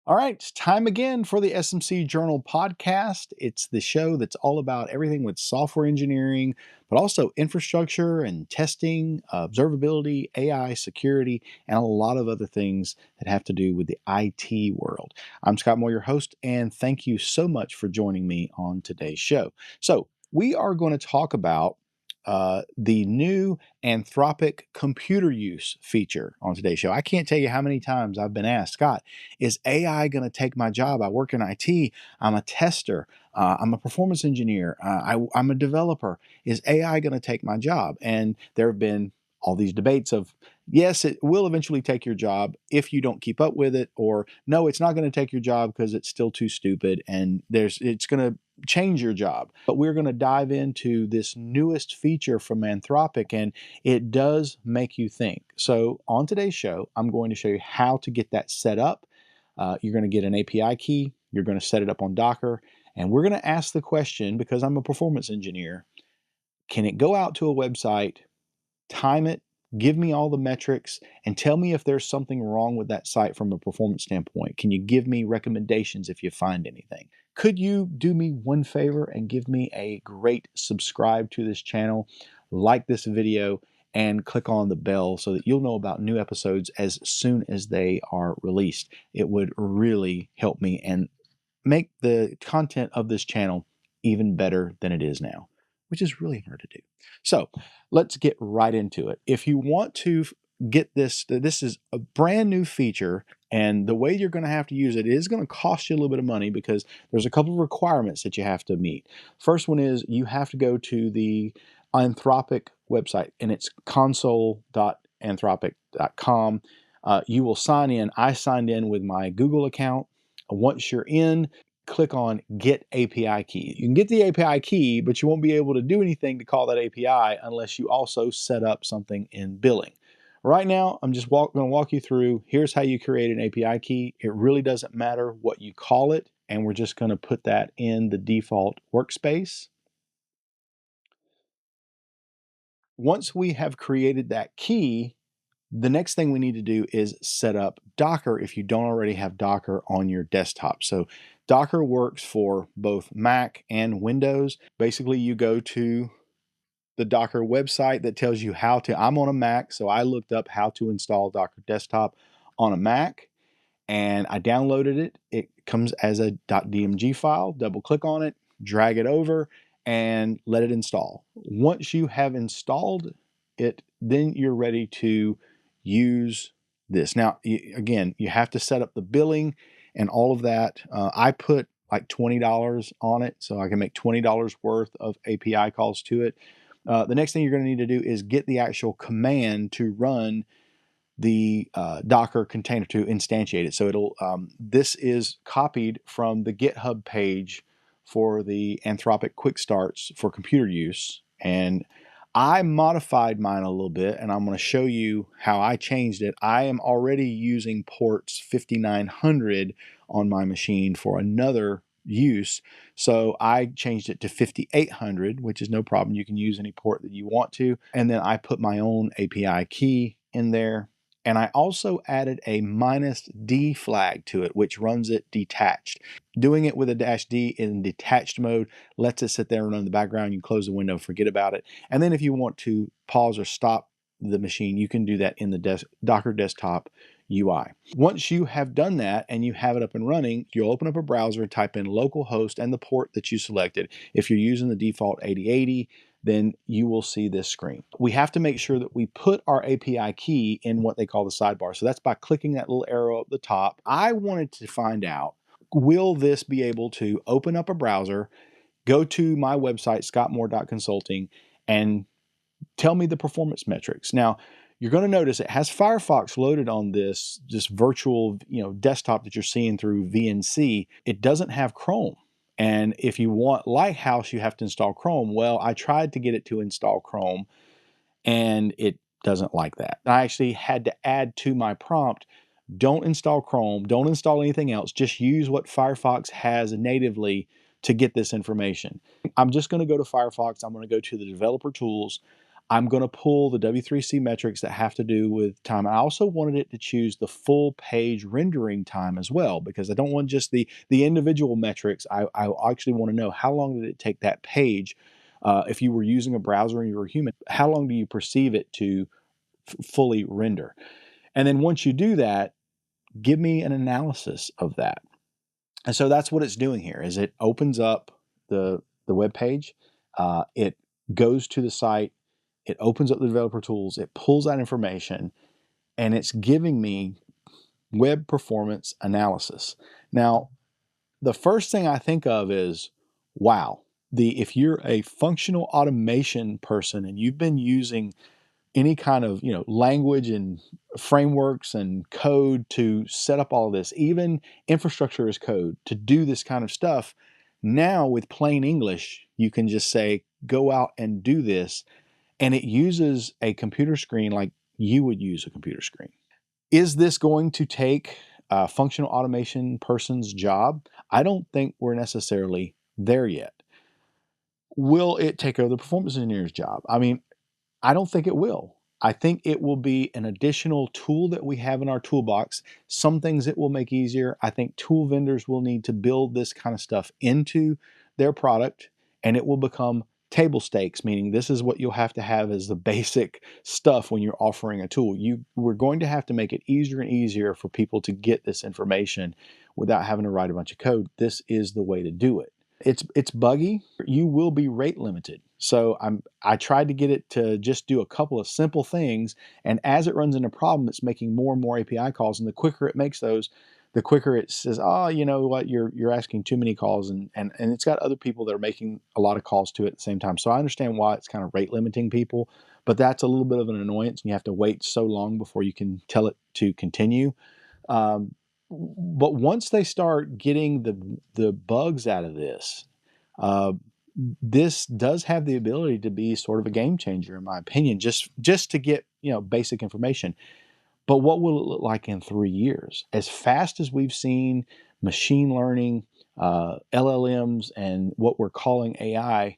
All right, it's time again for the SMC Journal podcast. It's the show that's all about everything with software engineering, but also infrastructure and testing, observability, AI, security, and a lot of other things that have to do with the IT world. I'm Scott Moore, your host, and thank you so much for joining me on today's show. So, we are going to talk about the new Anthropic computer use feature on today's show. I can't tell you how many times I've been asked, Scott, is AI going to take my job? I work in IT. I'm a tester. I'm a performance engineer. I'm a developer. Is AI going to take my job? And there have been all these debates of, yes, it will eventually take your job if you don't keep up with it, or no, it's not going to take your job because it's still too stupid and it's going to change your job. But we're going to dive into this newest feature from Anthropic, and it does make you think. So on today's show, I'm going to show you how to get that set up. You're going to get an API key. You're going to set it up on Docker. And we're going to ask the question, because I'm a performance engineer, can it go out to a website, time it, give me all the metrics, and tell me if there's something wrong with that site from a performance standpoint? Can you give me recommendations if you find anything? Could you do me one favor and give me a great subscribe to this channel, like this video, and click on the bell so that you'll know about new episodes as soon as they are released? It would really help me and make the content of this channel even better than it is now, which is really hard to do. So let's get right into it. If you want to get this is a brand new feature, and the way you're going to have to use it is going to cost you a little bit of money because there's a couple of requirements that you have to meet. First one is you have to go to the Anthropic website, and it's console.anthropic.com. You will sign in. I signed in with my Google account. Once you're in, click on Get API Key. You can get the API key, but you won't be able to do anything to call that API unless you also set up something in billing. Right now, I'm just going to walk you through, here's how you create an API key. It really doesn't matter what you call it, and we're just going to put that in the default workspace. Once we have created that key, the next thing we need to do is set up Docker if you don't already have Docker on your desktop. So Docker works for both Mac and Windows. Basically, you go to the Docker website that tells you how to. I'm on a Mac, so I looked up how to install Docker Desktop on a Mac, and I downloaded it. It comes as a .dmg file. Double click on it, drag it over, and let it install. Once you have installed it, then you're ready to use this. Now, again, you have to set up the billing and all of that. I put like $20 on it, so I can make $20 worth of API calls to it. The next thing you're going to need to do is get the actual command to run the Docker container to instantiate it. So it'll this is copied from the GitHub page for the Anthropic Quick Starts for computer use, and I modified mine a little bit, and I'm going to show you how I changed it. I am already using ports 5900 on my machine for another use, so I changed it to 5800, which is no problem. You can use any port that you want to, and then I put my own API key in there. And I also added a -D flag to it, which runs it detached. Doing it with a -D in detached mode lets it sit there and run in the background. You can close the window, forget about it. And then if you want to pause or stop the machine, you can do that in the Docker Desktop UI. Once you have done that and you have it up and running, you'll open up a browser, type in localhost and the port that you selected. If you're using the default 8080, then you will see this screen. We have to make sure that we put our API key in what they call the sidebar. So that's by clicking that little arrow at the top. I wanted to find out, will this be able to open up a browser, go to my website, scottmoore.consulting, and tell me the performance metrics. Now, you're going to notice it has Firefox loaded on this virtual desktop that you're seeing through VNC. It doesn't have Chrome. And if you want Lighthouse, you have to install Chrome. Well, I tried to get it to install Chrome, and it doesn't like that. I actually had to add to my prompt, don't install Chrome, don't install anything else, just use what Firefox has natively to get this information. I'm just going to go to Firefox. I'm going to go to the developer tools. I'm going to pull the W3C metrics that have to do with time. I also wanted it to choose the full page rendering time as well, because I don't want just the individual metrics. I actually want to know how long did it take that page. If you were using a browser and you were human, how long do you perceive it to fully render? And then once you do that, give me an analysis of that. And so that's what it's doing here. Is it opens up the web page, it goes to the site, it opens up the developer tools, it pulls that information, and it's giving me web performance analysis. Now, the first thing I think of is, wow, if you're a functional automation person and you've been using any kind of language and frameworks and code to set up all of this, even infrastructure as code to do this kind of stuff, now with plain English, you can just say, go out and do this, and it uses a computer screen like you would use a computer screen. Is this going to take a functional automation person's job? I don't think we're necessarily there yet. Will it take over the performance engineer's job? I mean, I don't think it will. I think it will be an additional tool that we have in our toolbox. Some things it will make easier. I think tool vendors will need to build this kind of stuff into their product, and it will become table stakes, meaning this is what you'll have to have as the basic stuff when you're offering a tool. We're going to have to make it easier and easier for people to get this information without having to write a bunch of code. This is the way to do it. It's buggy. You will be rate limited. So I tried to get it to just do a couple of simple things, and as it runs into a problem, it's making more and more API calls. And the quicker it makes those, the quicker it says, "Oh, you know what? You're asking too many calls," and it's got other people that are making a lot of calls to it at the same time. So I understand why it's kind of rate limiting people, but that's a little bit of an annoyance, and you have to wait so long before you can tell it to continue. Um, but once they start getting the bugs out of this, uh, this does have the ability to be sort of a game changer, in my opinion, just to get basic information. But what will it look like in 3 years? As fast as we've seen machine learning, LLMs, and what we're calling AI,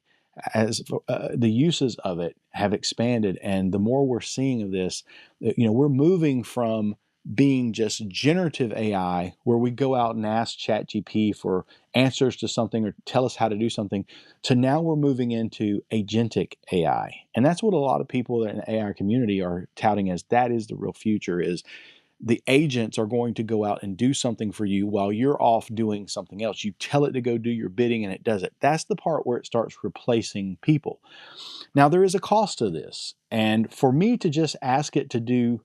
as the uses of it have expanded, and the more we're seeing of this, we're moving from being just generative AI, where we go out and ask ChatGPT for answers to something or tell us how to do something, to now we're moving into agentic AI. And that's what a lot of people in the AI community are touting as that is the real future, is the agents are going to go out and do something for you while you're off doing something else. You tell it to go do your bidding and it does it. That's the part where it starts replacing people. Now, there is a cost to this. And for me to just ask it to do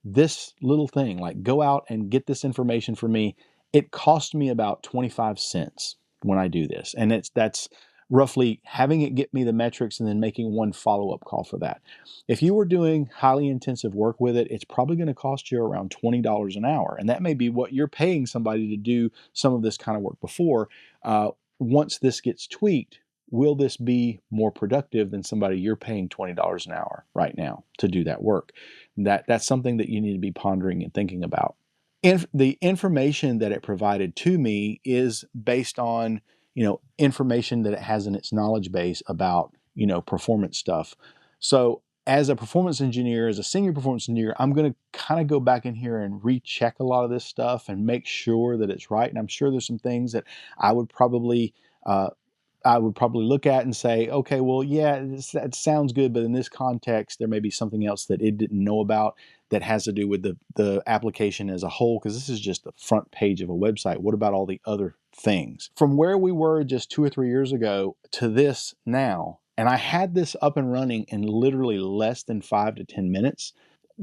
this little thing, like go out and get this information for me, it cost me about 25 cents when I do this. And that's roughly having it get me the metrics and then making one follow-up call for that. If you were doing highly intensive work with it, it's probably going to cost you around $20 an hour. And that may be what you're paying somebody to do some of this kind of work before. Once this gets tweaked, will this be more productive than somebody you're paying $20 an hour right now to do that work? That's something that you need to be pondering and thinking about. The information that it provided to me is based on information that it has in its knowledge base about performance stuff. So as a performance engineer, as a senior performance engineer, I'm going to kind of go back in here and recheck a lot of this stuff and make sure that it's right. And I'm sure there's some things that I would probably look at and say, okay, well, yeah, that sounds good, but in this context, there may be something else that it didn't know about that has to do with the application as a whole, because this is just the front page of a website. What about all the other things? From where we were just 2 or 3 years ago to this now, and I had this up and running in literally less than 5 to 10 minutes.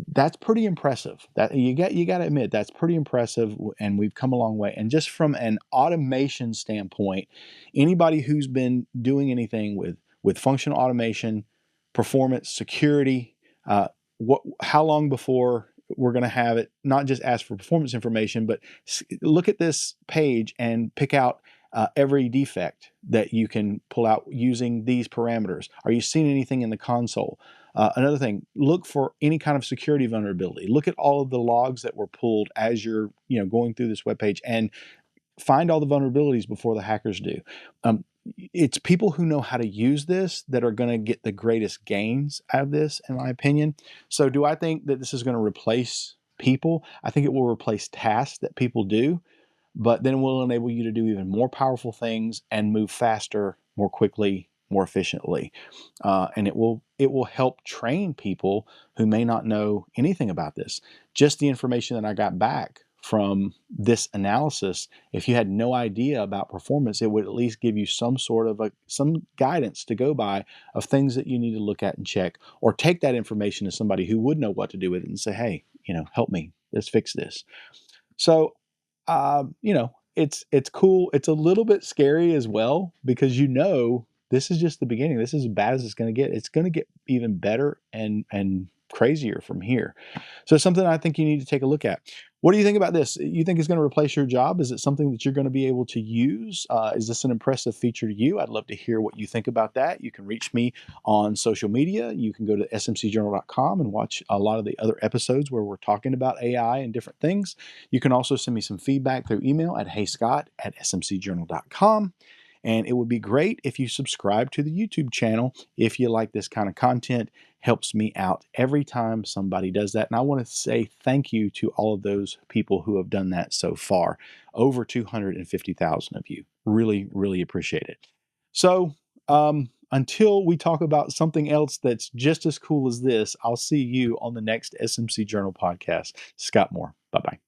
That's pretty impressive. That you got to admit, that's pretty impressive, and we've come a long way. And just from an automation standpoint, anybody who's been doing anything with functional automation, performance, security, how long before we're going to have it not just ask for performance information, but look at this page and pick out every defect that you can pull out using these parameters. Are you seeing anything in the console? Another thing, look for any kind of security vulnerability. Look at all of the logs that were pulled as you're going through this web page, and find all the vulnerabilities before the hackers do. it's people who know how to use this that are going to get the greatest gains out of this, in my opinion. So, do I think that this is going to replace people? I think it will replace tasks that people do, but then will enable you to do even more powerful things and move faster, more quickly, more efficiently. And it will help train people who may not know anything about this. Just the information that I got back from this analysis, if you had no idea about performance, it would at least give you some sort of some guidance to go by of things that you need to look at and check, or take that information to somebody who would know what to do with it and say, hey, help me, let's fix this. So, it's cool. It's a little bit scary as well, because this is just the beginning. This is as bad as it's going to get. It's going to get even better and crazier from here. So, it's something I think you need to take a look at. What do you think about this? You think it's going to replace your job? Is it something that you're going to be able to use? Is this an impressive feature to you? I'd love to hear what you think about that. You can reach me on social media. You can go to smcjournal.com and watch a lot of the other episodes where we're talking about AI and different things. You can also send me some feedback through email at heyscott@smcjournal.com. And it would be great if you subscribe to the YouTube channel if you like this kind of content. Helps me out every time somebody does that. And I want to say thank you to all of those people who have done that so far. Over 250,000 of you. Really, really appreciate it. So, until we talk about something else that's just as cool as this, I'll see you on the next SMC Journal podcast. Scott Moore. Bye bye.